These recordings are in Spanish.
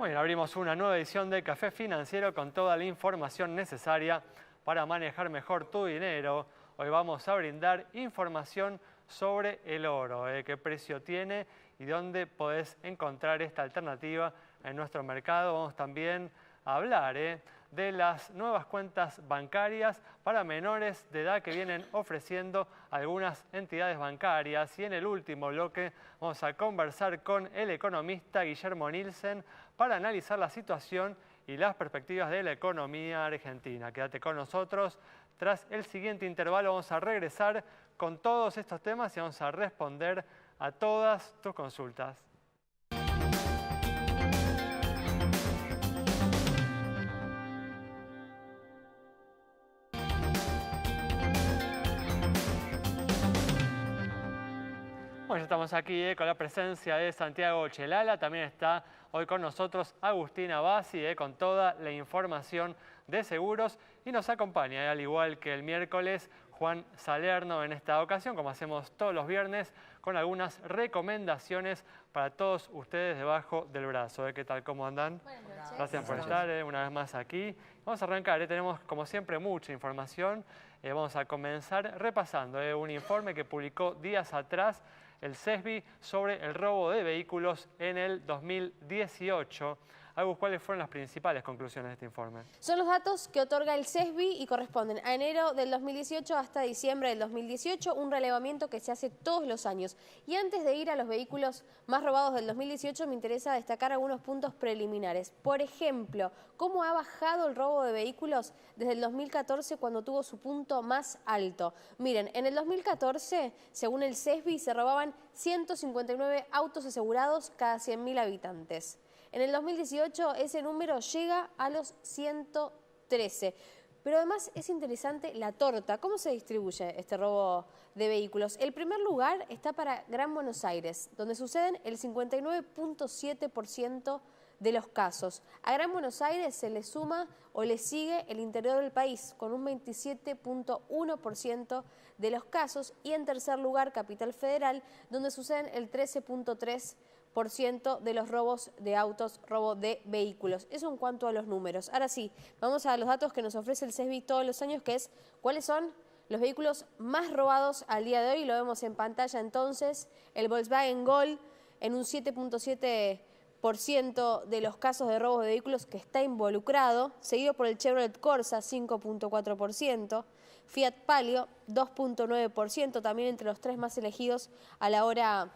Bueno, abrimos una nueva edición de Café Financiero con toda la información necesaria para manejar mejor tu dinero. Hoy vamos a brindar información sobre el oro, qué precio tiene y dónde podés encontrar esta alternativa en nuestro mercado. Vamos también a hablar de las nuevas cuentas bancarias para menores de edad que vienen ofreciendo algunas entidades bancarias. Y en el último bloque vamos a conversar con el economista Guillermo Nielsen para analizar la situación y las perspectivas de la economía argentina. Quédate con nosotros. Tras el siguiente intervalo vamos a regresar con todos estos temas y vamos a responder a todas tus consultas. Bueno, ya estamos aquí con la presencia de Santiago Chelala. También está hoy con nosotros Agustín Abbasi con toda la información de seguros. Y nos acompaña, al igual que el miércoles, Juan Salerno en esta ocasión, como hacemos todos los viernes, con algunas recomendaciones para todos ustedes debajo del brazo. ¿Qué tal? ¿Cómo andan? Buenas noches. Gracias por estar una vez más aquí. Vamos a arrancar, tenemos como siempre mucha información. Vamos a comenzar repasando un informe que publicó días atrás el CESBI sobre el robo de vehículos en el 2018. Agus, ¿cuáles fueron las principales conclusiones de este informe? Son los datos que otorga el CESBI y corresponden a enero del 2018 hasta diciembre del 2018, un relevamiento que se hace todos los años. Y antes de ir a los vehículos más robados del 2018, me interesa destacar algunos puntos preliminares. Por ejemplo, cómo ha bajado el robo de vehículos desde el 2014, cuando tuvo su punto más alto. Miren, en el 2014, según el CESBI, se robaban 159 autos asegurados cada 100.000 habitantes. En el 2018 ese número llega a los 113. Pero además es interesante la torta. ¿Cómo se distribuye este robo de vehículos? El primer lugar está para Gran Buenos Aires, donde suceden el 59.7% de los casos. A Gran Buenos Aires se le suma o le sigue el interior del país, con un 27.1% de los casos. Y en tercer lugar, Capital Federal, donde suceden el 13.3% de los robos de autos, robo de vehículos. Eso en cuanto a los números. Ahora sí, vamos a los datos que nos ofrece el CESBI todos los años, que es cuáles son los vehículos más robados al día de hoy. Lo vemos en pantalla entonces. El Volkswagen Gol en un 7.7% de los casos de robos de vehículos que está involucrado, seguido por el Chevrolet Corsa, 5.4%, Fiat Palio, 2.9%, también entre los tres más elegidos a la hora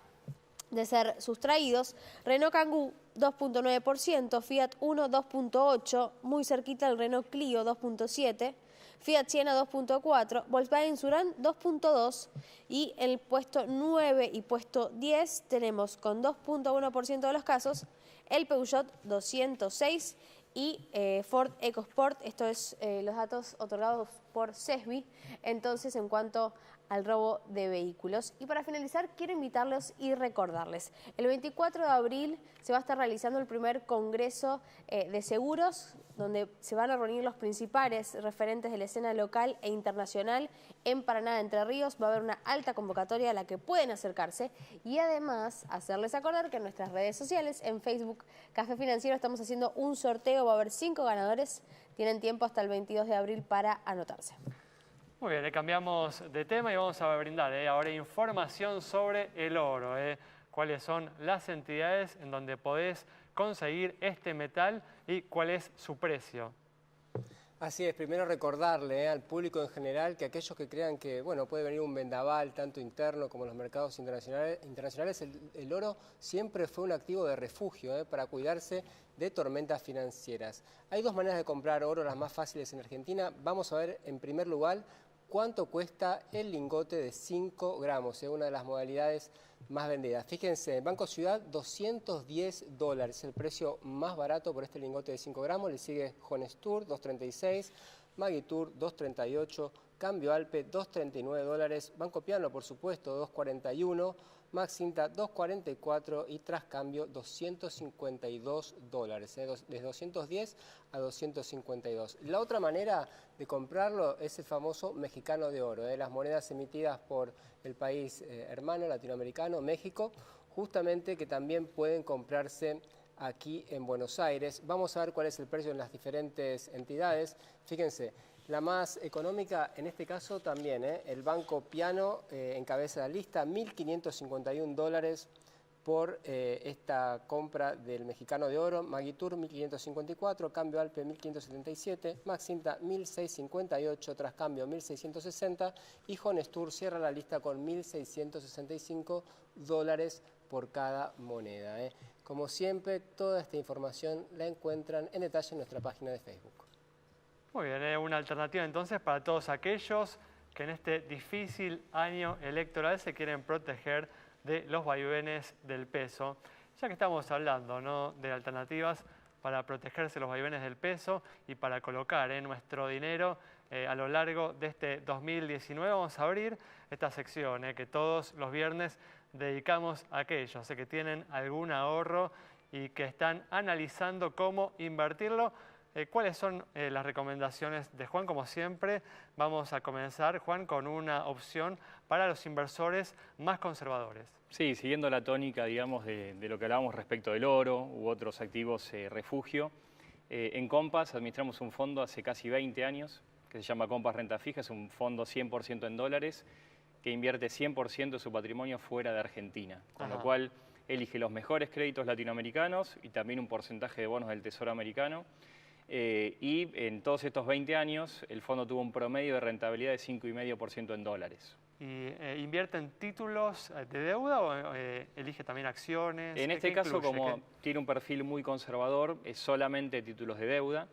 de ser sustraídos. Renault Kangoo, 2.9%, Fiat Uno, 2.8%, muy cerquita el Renault Clio, 2.7%, Fiat Siena, 2.4%, Volkswagen Surán, 2.2%, y en el puesto 9 y puesto 10 tenemos con 2.1% de los casos el Peugeot 206 y Ford EcoSport. Esto es los datos otorgados por CESBI, entonces, en cuanto al robo de vehículos. Y para finalizar, quiero invitarlos y recordarles. El 24 de abril se va a estar realizando el primer Congreso de Seguros, donde se van a reunir los principales referentes de la escena local e internacional en Paraná de Entre Ríos. Va a haber una alta convocatoria a la que pueden acercarse, y además hacerles acordar que en nuestras redes sociales, en Facebook, Café Financiero, estamos haciendo un sorteo. Va a haber 5 ganadores. Tienen tiempo hasta el 22 de abril para anotarse. Muy bien, le cambiamos de tema y vamos a brindar ahora información sobre el oro. Cuáles son las entidades en donde podés conseguir este metal y cuál es su precio. Así es, primero recordarle al público en general que aquellos que crean que puede venir un vendaval tanto interno como en los mercados internacionales, el oro siempre fue un activo de refugio para cuidarse de tormentas financieras. Hay dos maneras de comprar oro, las más fáciles en Argentina. Vamos a ver en primer lugar cuánto cuesta el lingote de 5 gramos, una de las modalidades más vendidas. Fíjense, Banco Ciudad, $210, el precio más barato por este lingote de 5 gramos. Le sigue Honestur, $236, Magitur, $238, Cambio Alpe, $239, Banco Piano, por supuesto, $241, Maxinta, $244 y Trascambio, $252, de 210 a 252. La otra manera de comprarlo es el famoso mexicano de oro, las monedas emitidas por el país hermano latinoamericano, México, justamente, que también pueden comprarse aquí en Buenos Aires. Vamos a ver cuál es el precio en las diferentes entidades. Fíjense, la más económica en este caso también, el Banco Piano encabeza la lista, $1.551 por esta compra del mexicano de oro, Magitur 1.554, Cambio Alpe 1.577, Maxinta 1.658, tras cambio 1.660 y Honestur cierra la lista con $1.665 por cada moneda. Como siempre, toda esta información la encuentran en detalle en nuestra página de Facebook. Muy bien, una alternativa entonces para todos aquellos que en este difícil año electoral se quieren proteger de los vaivenes del peso. Ya que estamos hablando, ¿no?, de alternativas para protegerse de los vaivenes del peso y para colocar nuestro dinero a lo largo de este 2019, vamos a abrir esta sección que todos los viernes dedicamos a aquellos que tienen algún ahorro y que están analizando cómo invertirlo. ¿Cuáles son las recomendaciones de Juan? Como siempre, vamos a comenzar, Juan, con una opción para los inversores más conservadores. Sí, siguiendo la tónica, digamos, de lo que hablábamos respecto del oro u otros activos refugio. En Compass administramos un fondo hace casi 20 años que se llama Compass Renta Fija. Es un fondo 100% en dólares que invierte 100% de su patrimonio fuera de Argentina, con lo cual elige los mejores créditos latinoamericanos y también un porcentaje de bonos del Tesoro americano. Y en todos estos 20 años el fondo tuvo un promedio de rentabilidad de 5,5% en dólares. ¿Y invierte en títulos de deuda o elige también acciones? En este caso, como tiene un perfil muy conservador, es solamente títulos de deuda.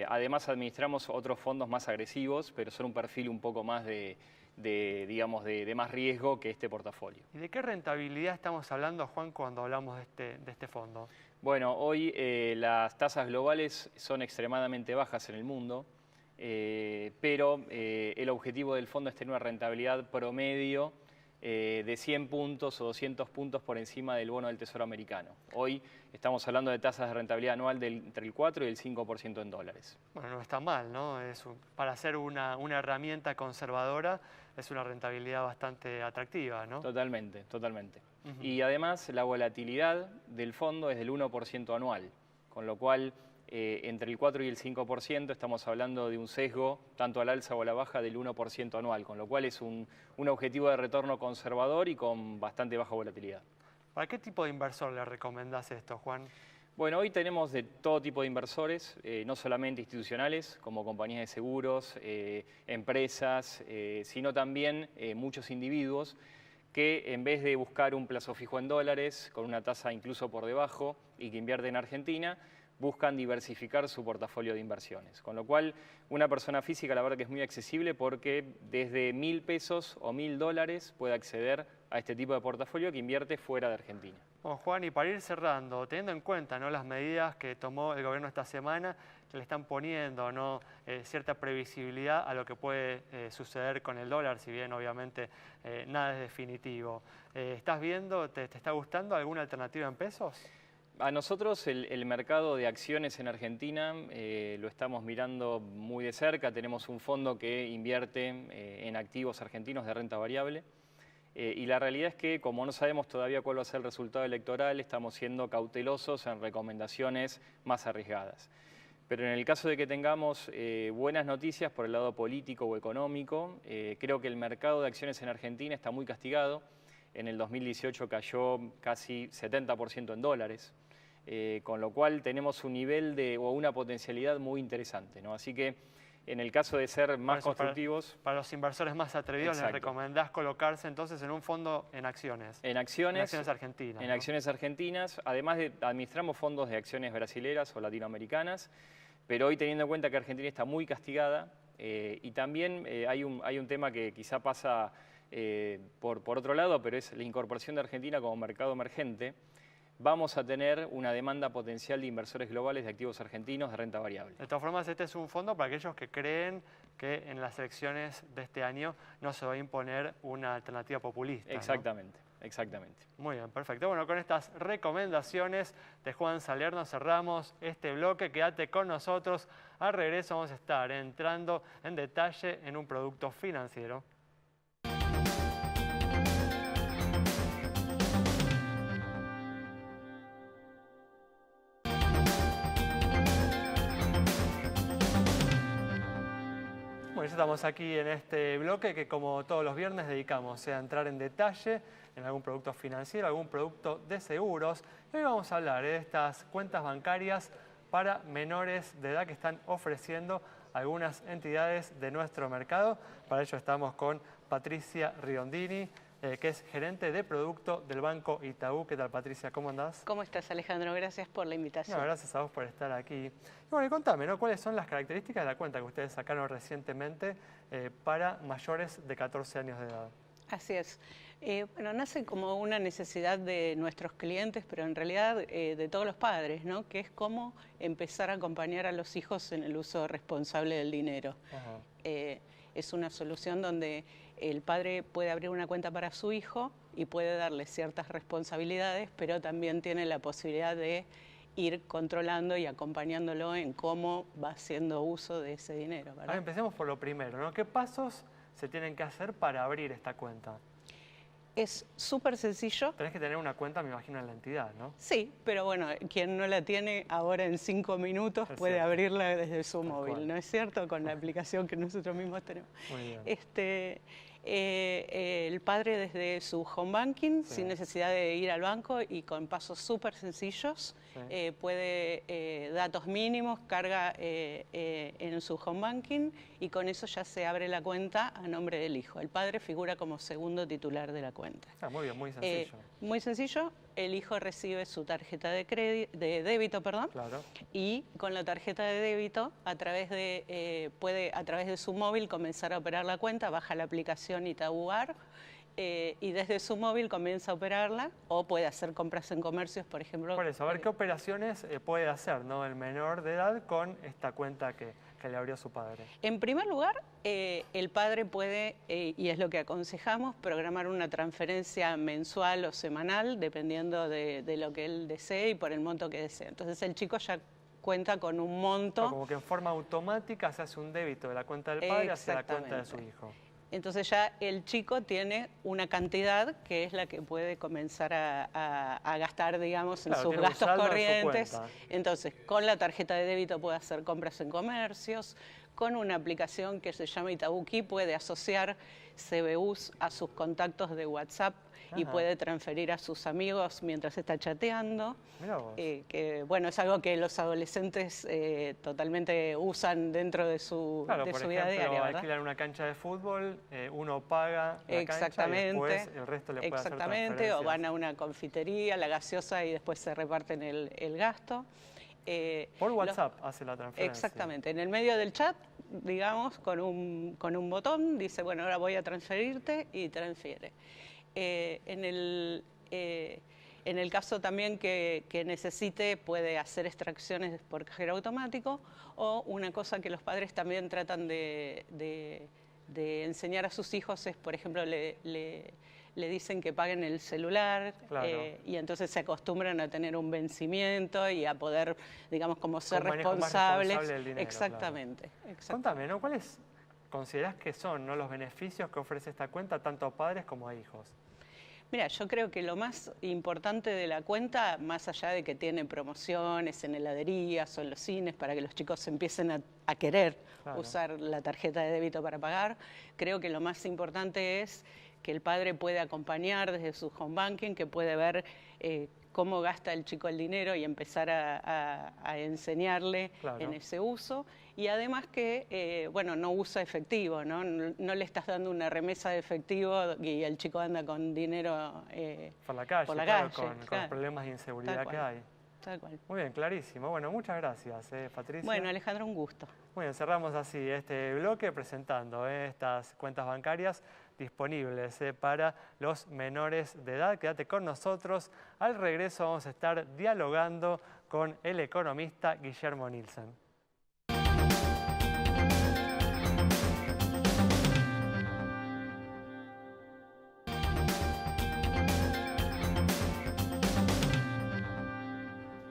Además administramos otros fondos más agresivos, pero son un perfil un poco más de más riesgo que este portafolio. ¿Y de qué rentabilidad estamos hablando, Juan, cuando hablamos de este fondo? Bueno, hoy las tasas globales son extremadamente bajas en el mundo, pero el objetivo del fondo es tener una rentabilidad promedio de 100 puntos o 200 puntos por encima del bono del Tesoro americano. Hoy estamos hablando de tasas de rentabilidad anual entre el 4 y el 5% en dólares. Bueno, no está mal, ¿no? Para ser una herramienta conservadora es una rentabilidad bastante atractiva, ¿no? Totalmente, totalmente. Y además la volatilidad del fondo es del 1% anual, con lo cual entre el 4 y el 5% estamos hablando de un sesgo tanto al alza o a la baja del 1% anual, con lo cual es un objetivo de retorno conservador y con bastante baja volatilidad. ¿Para qué tipo de inversor le recomendás esto, Juan? Bueno, hoy tenemos de todo tipo de inversores, no solamente institucionales, como compañías de seguros, empresas, sino también muchos individuos que en vez de buscar un plazo fijo en dólares, con una tasa incluso por debajo y que invierten en Argentina, buscan diversificar su portafolio de inversiones. Con lo cual, una persona física la verdad que es muy accesible porque desde 1.000 pesos o $1.000 puede acceder a este tipo de portafolio que invierte fuera de Argentina. Bueno, Juan, y para ir cerrando, teniendo en cuenta, ¿no?, las medidas que tomó el gobierno esta semana, que le están poniendo, ¿no?, cierta previsibilidad a lo que puede suceder con el dólar, si bien obviamente nada es definitivo. ¿Estás viendo, te está gustando alguna alternativa en pesos? A nosotros el mercado de acciones en Argentina lo estamos mirando muy de cerca. Tenemos un fondo que invierte en activos argentinos de renta variable. Y la realidad es que, como no sabemos todavía cuál va a ser el resultado electoral, estamos siendo cautelosos en recomendaciones más arriesgadas. Pero en el caso de que tengamos buenas noticias por el lado político o económico, creo que el mercado de acciones en Argentina está muy castigado. En el 2018 cayó casi 70% en dólares, con lo cual tenemos un nivel o una potencialidad muy interesante, ¿no? Así que en el caso de ser más constructivos... Para los inversores más atrevidos, les recomendás colocarse entonces en un fondo en acciones. En acciones argentinas. En, ¿no?, acciones argentinas. Además administramos fondos de acciones brasileras o latinoamericanas, pero hoy teniendo en cuenta que Argentina está muy castigada y también hay un tema que quizá pasa por otro lado, pero es la incorporación de Argentina como mercado emergente. Vamos a tener una demanda potencial de inversores globales de activos argentinos de renta variable. De todas formas, este es un fondo para aquellos que creen que en las elecciones de este año no se va a imponer una alternativa populista. Exactamente, ¿no? Exactamente. Muy bien, perfecto. Bueno, con estas recomendaciones de Juan Salerno cerramos este bloque. Quédate con nosotros. Al regreso vamos a estar entrando en detalle en un producto financiero. Pues estamos aquí en este bloque que, como todos los viernes, dedicamos a entrar en detalle en algún producto financiero, algún producto de seguros. Y hoy vamos a hablar de estas cuentas bancarias para menores de edad que están ofreciendo algunas entidades de nuestro mercado. Para ello estamos con Patricia Riondini, que es gerente de producto del Banco Itaú. ¿Qué tal, Patricia? ¿Cómo andás? ¿Cómo estás, Alejandro? Gracias por la invitación. No, gracias a vos por estar aquí. Y bueno, contame, ¿no? ¿Cuáles son las características de la cuenta que ustedes sacaron recientemente para mayores de 14 años de edad? Así es. Bueno, nace como una necesidad de nuestros clientes, pero en realidad de todos los padres, ¿no? Que es cómo empezar a acompañar a los hijos en el uso responsable del dinero. Es una solución donde el padre puede abrir una cuenta para su hijo y puede darle ciertas responsabilidades, pero también tiene la posibilidad de ir controlando y acompañándolo en cómo va haciendo uso de ese dinero, ¿verdad? Ahora empecemos por lo primero, ¿no? ¿Qué pasos se tienen que hacer para abrir esta cuenta? Es súper sencillo. Tenés que tener una cuenta, me imagino, en la entidad, ¿no? Sí, pero bueno, quien no la tiene ahora en 5 minutos puede abrirla desde su móvil, ¿no es cierto? Con la aplicación que nosotros mismos tenemos. Muy bien. El padre desde su home banking, sin necesidad de ir al banco y con pasos súper sencillos, puede datos mínimos, carga en su home banking y con eso ya se abre la cuenta a nombre del hijo. El padre figura como segundo titular de la cuenta. Muy bien, muy sencillo. Muy sencillo. El hijo recibe su tarjeta de débito, Claro. y con la tarjeta de débito puede a través de su móvil comenzar a operar la cuenta, baja la aplicación Itaú Ar, y desde su móvil comienza a operarla o puede hacer compras en comercios, por ejemplo. Por eso, a ver qué operaciones puede hacer, ¿no? El menor de edad con esta cuenta que le abrió su padre. En primer lugar, el padre puede, y es lo que aconsejamos, programar una transferencia mensual o semanal, dependiendo de lo que él desee y por el monto que desee. Entonces el chico ya cuenta con un monto. Como que en forma automática se hace un débito de la cuenta del padre hacia la cuenta de su hijo. Entonces ya el chico tiene una cantidad que es la que puede comenzar a gastar, digamos, en sus gastos corrientes. Entonces, con la tarjeta de débito puede hacer compras en comercios, con una aplicación que se llama Itaú Key puede asociar CBUs a sus contactos de WhatsApp y puede transferir a sus amigos mientras está chateando. Mirá vos. Que bueno, es algo que los adolescentes totalmente usan dentro de su vida diaria, ¿verdad? Alquilan una cancha de fútbol, uno paga la cancha y después el resto le puede hacer transferencias. O van a una confitería, la gaseosa, y después se reparten el gasto. Por WhatsApp hace la transferencia. Exactamente. En el medio del chat, digamos, con un botón, dice, bueno, ahora voy a transferirte y transfiere. En el caso también que necesite, puede hacer extracciones por cajero automático, o una cosa que los padres también tratan de enseñar a sus hijos es, por ejemplo, le dicen que paguen el celular, y entonces se acostumbran a tener un vencimiento y a poder, digamos, como ser responsables. Del dinero, exactamente. Contame, ¿no? ¿Cuáles considerás que son, ¿no?, los beneficios que ofrece esta cuenta tanto a padres como a hijos? Mira, yo creo que lo más importante de la cuenta, más allá de que tiene promociones en heladerías o en los cines para que los chicos empiecen a querer usar la tarjeta de débito para pagar, creo que lo más importante es que el padre puede acompañar desde su home banking, que puede ver cómo gasta el chico el dinero y empezar a enseñarle en ese uso. Y además que, bueno, no usa efectivo, ¿no? No le estás dando una remesa de efectivo y el chico anda con dinero por la calle, con los problemas de inseguridad que hay. Tal cual. Muy bien, clarísimo. Bueno, muchas gracias, Patricia. Bueno, Alejandro, un gusto. Muy bien, cerramos así este bloque presentando estas cuentas bancarias disponibles para los menores de edad. Quédate con nosotros. Al regreso vamos a estar dialogando con el economista Guillermo Nielsen.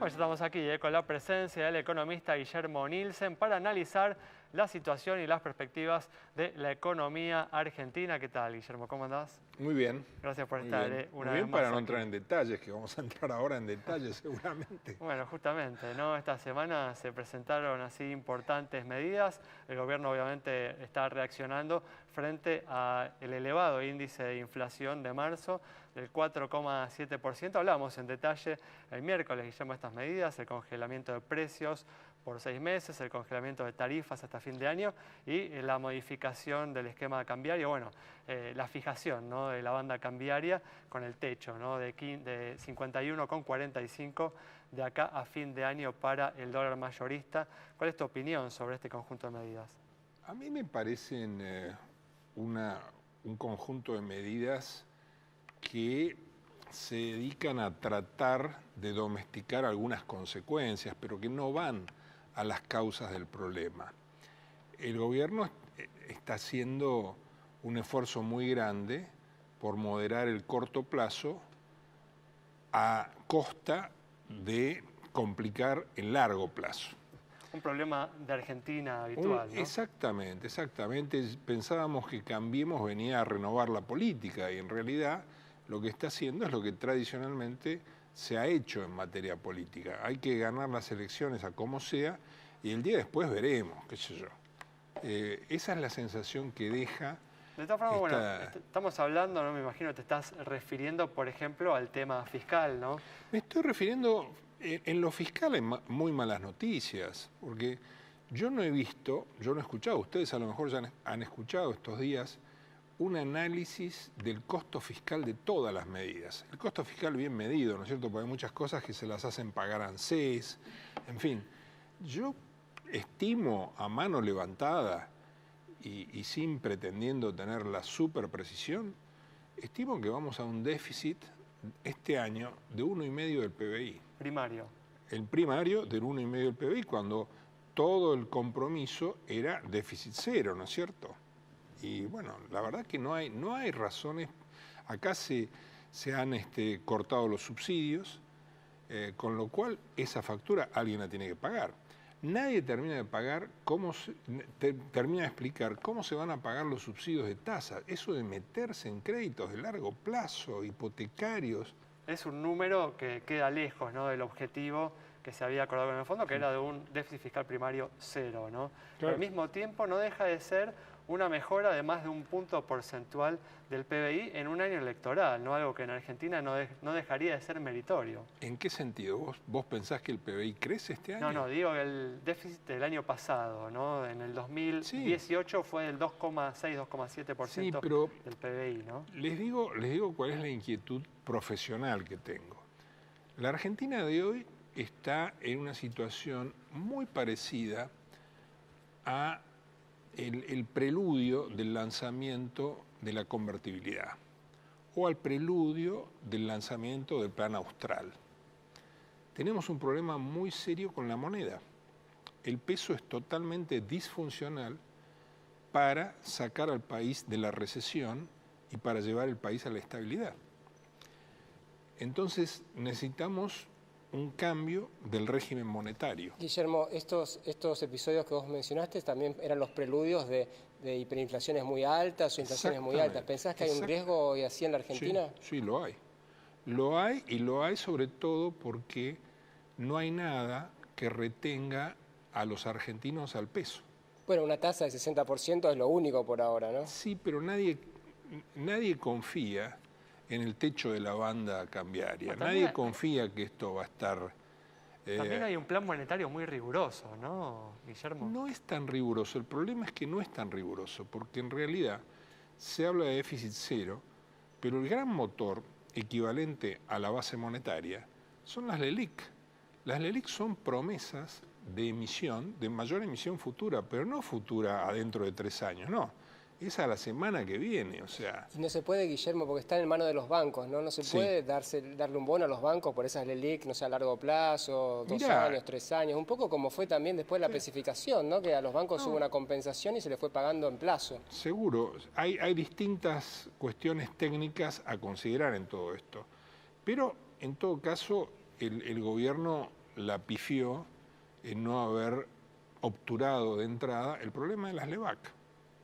Hoy estamos aquí con la presencia del economista Guillermo Nielsen para analizar la situación y las perspectivas de la economía argentina. ¿Qué tal, Guillermo? ¿Cómo andás? Muy bien. Gracias por Muy estar bien. una Muy bien vez más para no aquí. entrar en detalles, que vamos a entrar ahora en detalles seguramente. Bueno, justamente, ¿no? Esta semana se presentaron así importantes medidas. El gobierno obviamente está reaccionando frente al elevado índice de inflación de marzo del 4,7%. Hablamos en detalle el miércoles, Guillermo, de estas medidas, el congelamiento de precios por 6 meses, el congelamiento de tarifas hasta fin de año y la modificación del esquema cambiario, bueno, la fijación, ¿no?, de la banda cambiaria con el techo, ¿no?, de 51,45 de acá a fin de año para el dólar mayorista. ¿Cuál es tu opinión sobre este conjunto de medidas? A mí me parecen un conjunto de medidas que se dedican a tratar de domesticar algunas consecuencias, pero que no van a las causas del problema. El gobierno está haciendo un esfuerzo muy grande por moderar el corto plazo a costa de complicar el largo plazo. Un problema de Argentina habitual, ¿no? Exactamente. Pensábamos que Cambiemos venía a renovar la política y en realidad lo que está haciendo es lo que tradicionalmente se ha hecho en materia política. Hay que ganar las elecciones a como sea y el día después veremos, qué sé yo. Esa es la sensación que deja. De todas formas, bueno, estamos hablando, ¿no? Me imagino que te estás refiriendo, por ejemplo, al tema fiscal, ¿no? Me estoy refiriendo, en lo fiscal hay muy malas noticias, porque yo no he escuchado, ustedes a lo mejor ya han escuchado estos días, un análisis del costo fiscal de todas las medidas. El costo fiscal bien medido, ¿no es cierto? Porque hay muchas cosas que se las hacen pagar ANSES, en fin. Yo estimo a mano levantada y sin pretendiendo tener la super precisión, estimo que vamos a un déficit este año de 1,5 del PBI. Primario. El primario del 1,5 del PBI, cuando todo el compromiso era déficit cero, ¿no es cierto? Y bueno, la verdad que no hay razones. Acá se han cortado los subsidios, con lo cual esa factura alguien la tiene que pagar. Nadie termina de pagar termina de explicar cómo se van a pagar los subsidios de tasa. Eso de meterse en créditos de largo plazo, hipotecarios. Es un número que queda lejos, ¿no?, del objetivo que se había acordado con el fondo, que era de un déficit fiscal primario cero, ¿no? Claro. Pero al mismo tiempo no deja de ser una mejora de más de un punto porcentual del PBI en un año electoral, ¿no? Algo que en Argentina no dejaría de ser meritorio. ¿En qué sentido? ¿Vos pensás que el PBI crece este año? No, digo que el déficit del año pasado, ¿no? En el 2018 fue del 2,6, 2,7% del PBI, ¿no? Les digo cuál es la inquietud profesional que tengo. La Argentina de hoy está en una situación muy parecida a el preludio del lanzamiento de la convertibilidad o al preludio del lanzamiento del Plan Austral. Tenemos un problema muy serio con la moneda. El peso es totalmente disfuncional para sacar al país de la recesión y para llevar el país a la estabilidad. Entonces necesitamos un cambio del régimen monetario. Guillermo, estos episodios que vos mencionaste también eran los preludios de hiperinflaciones muy altas o inflaciones muy altas. ¿Pensás que hay un riesgo así en la Argentina? Sí, lo hay. Lo hay sobre todo porque no hay nada que retenga a los argentinos al peso. Bueno, una tasa de 60% es lo único por ahora, ¿no? Sí, pero nadie confía en el techo de la banda cambiaria. Nadie confía que esto va a estar... También hay un plan monetario muy riguroso, ¿no, Guillermo? No es tan riguroso. El problema es que no es tan riguroso, porque en realidad se habla de déficit cero, pero el gran motor equivalente a la base monetaria son las LELIQ. Las LELIQ son promesas de emisión, de mayor emisión futura, pero no futura adentro de 3 años, no. Es a la semana que viene, o sea... Y no se puede, Guillermo, porque está en manos de los bancos, ¿no? No se puede darle un bono a los bancos por esas LELIQ, no sé, a largo plazo, 2 años, 3 años, un poco como fue también después la especificación, ¿no? Que a los bancos hubo una compensación y se les fue pagando en plazo. Seguro, hay distintas cuestiones técnicas a considerar en todo esto, pero en todo caso el gobierno la pifió en no haber obturado de entrada el problema de las LEVAC,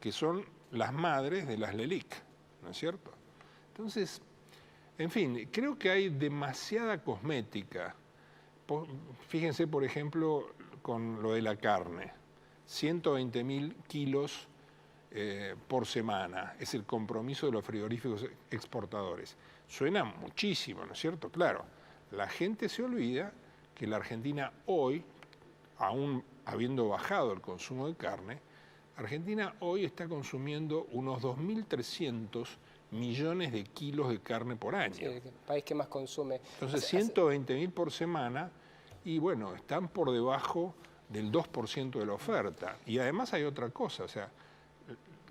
que son las madres de las LELIC, ¿no es cierto? Entonces, en fin, creo que hay demasiada cosmética. Fíjense, por ejemplo, con lo de la carne. 120.000 kilos por semana es el compromiso de los frigoríficos exportadores. Suena muchísimo, ¿no es cierto? Claro, la gente se olvida que la Argentina hoy, aún habiendo bajado el consumo de carne, Argentina hoy está consumiendo unos 2.300 millones de kilos de carne por año. Sí, el país que más consume. Entonces, 120.000 por semana, y bueno, están por debajo del 2% de la oferta. Y además hay otra cosa, o sea,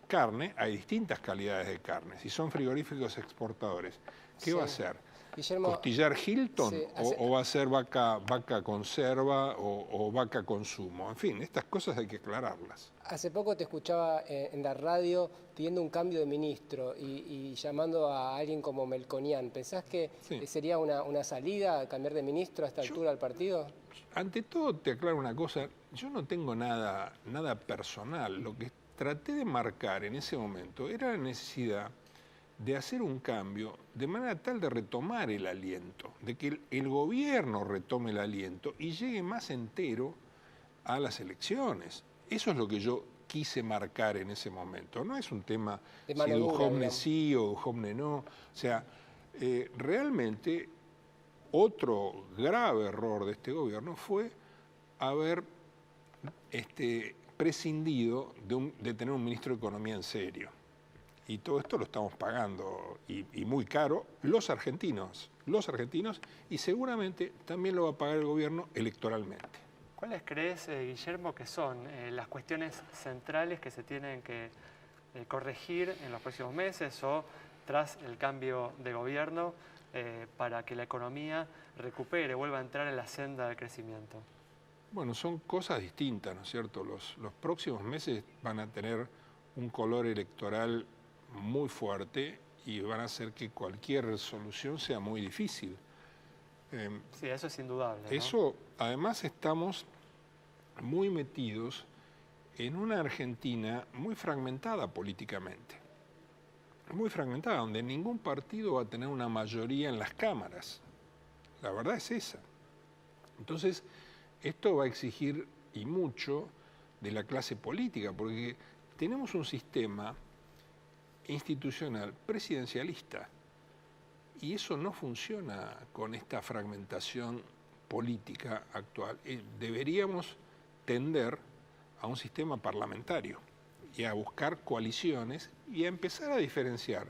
carne, hay distintas calidades de carne. Si son frigoríficos exportadores, ¿qué va a ser? Guillermo, ¿Costillar Hilton sí, o va a ser vaca conserva o vaca consumo? En fin, estas cosas hay que aclararlas. Hace poco te escuchaba en la radio pidiendo un cambio de ministro y llamando a alguien como Melconian. ¿Pensás que sería una salida cambiar de ministro a esta altura al partido? Ante todo te aclaro una cosa, yo no tengo nada personal. Lo que traté de marcar en ese momento era la necesidad de hacer un cambio de manera tal de retomar el aliento, de que el gobierno retome el aliento y llegue más entero a las elecciones. Eso es lo que yo quise marcar en ese momento. No es un tema si Duhovne sí o Duhovne no. O sea, realmente otro grave error de este gobierno fue haber prescindido de tener un ministro de Economía en serio. Y todo esto lo estamos pagando y muy caro los argentinos, y seguramente también lo va a pagar el gobierno electoralmente. ¿Cuáles crees, Guillermo, que son las cuestiones centrales que se tienen que corregir en los próximos meses o tras el cambio de gobierno para que la economía recupere, vuelva a entrar en la senda del crecimiento? Bueno, son cosas distintas, ¿no es cierto? Los próximos meses van a tener un color electoral muy fuerte y van a hacer que cualquier solución sea muy difícil. Sí, eso es indudable, ¿no? Eso, además, estamos muy metidos en una Argentina muy fragmentada políticamente. Muy fragmentada, donde ningún partido va a tener una mayoría en las cámaras. La verdad es esa. Entonces, esto va a exigir y mucho de la clase política, porque tenemos un sistema institucional presidencialista y eso no funciona con esta fragmentación política actual. Deberíamos tender a un sistema parlamentario y a buscar coaliciones y a empezar a diferenciar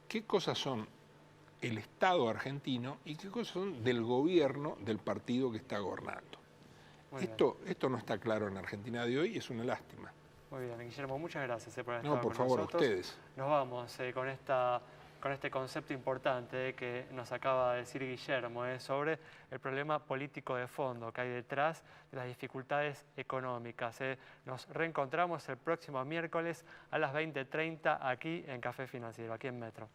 qué cosas son el Estado argentino y qué cosas son del gobierno del partido que está gobernando. Esto no está claro en Argentina de hoy y es una lástima. Muy bien, Guillermo, muchas gracias por estar No, por favor, nosotros. ustedes. Nos vamos con este concepto importante que nos acaba de decir Guillermo sobre el problema político de fondo que hay detrás de las dificultades económicas. Nos reencontramos el próximo miércoles a las 20:30 aquí en Café Financiero, aquí en Metro.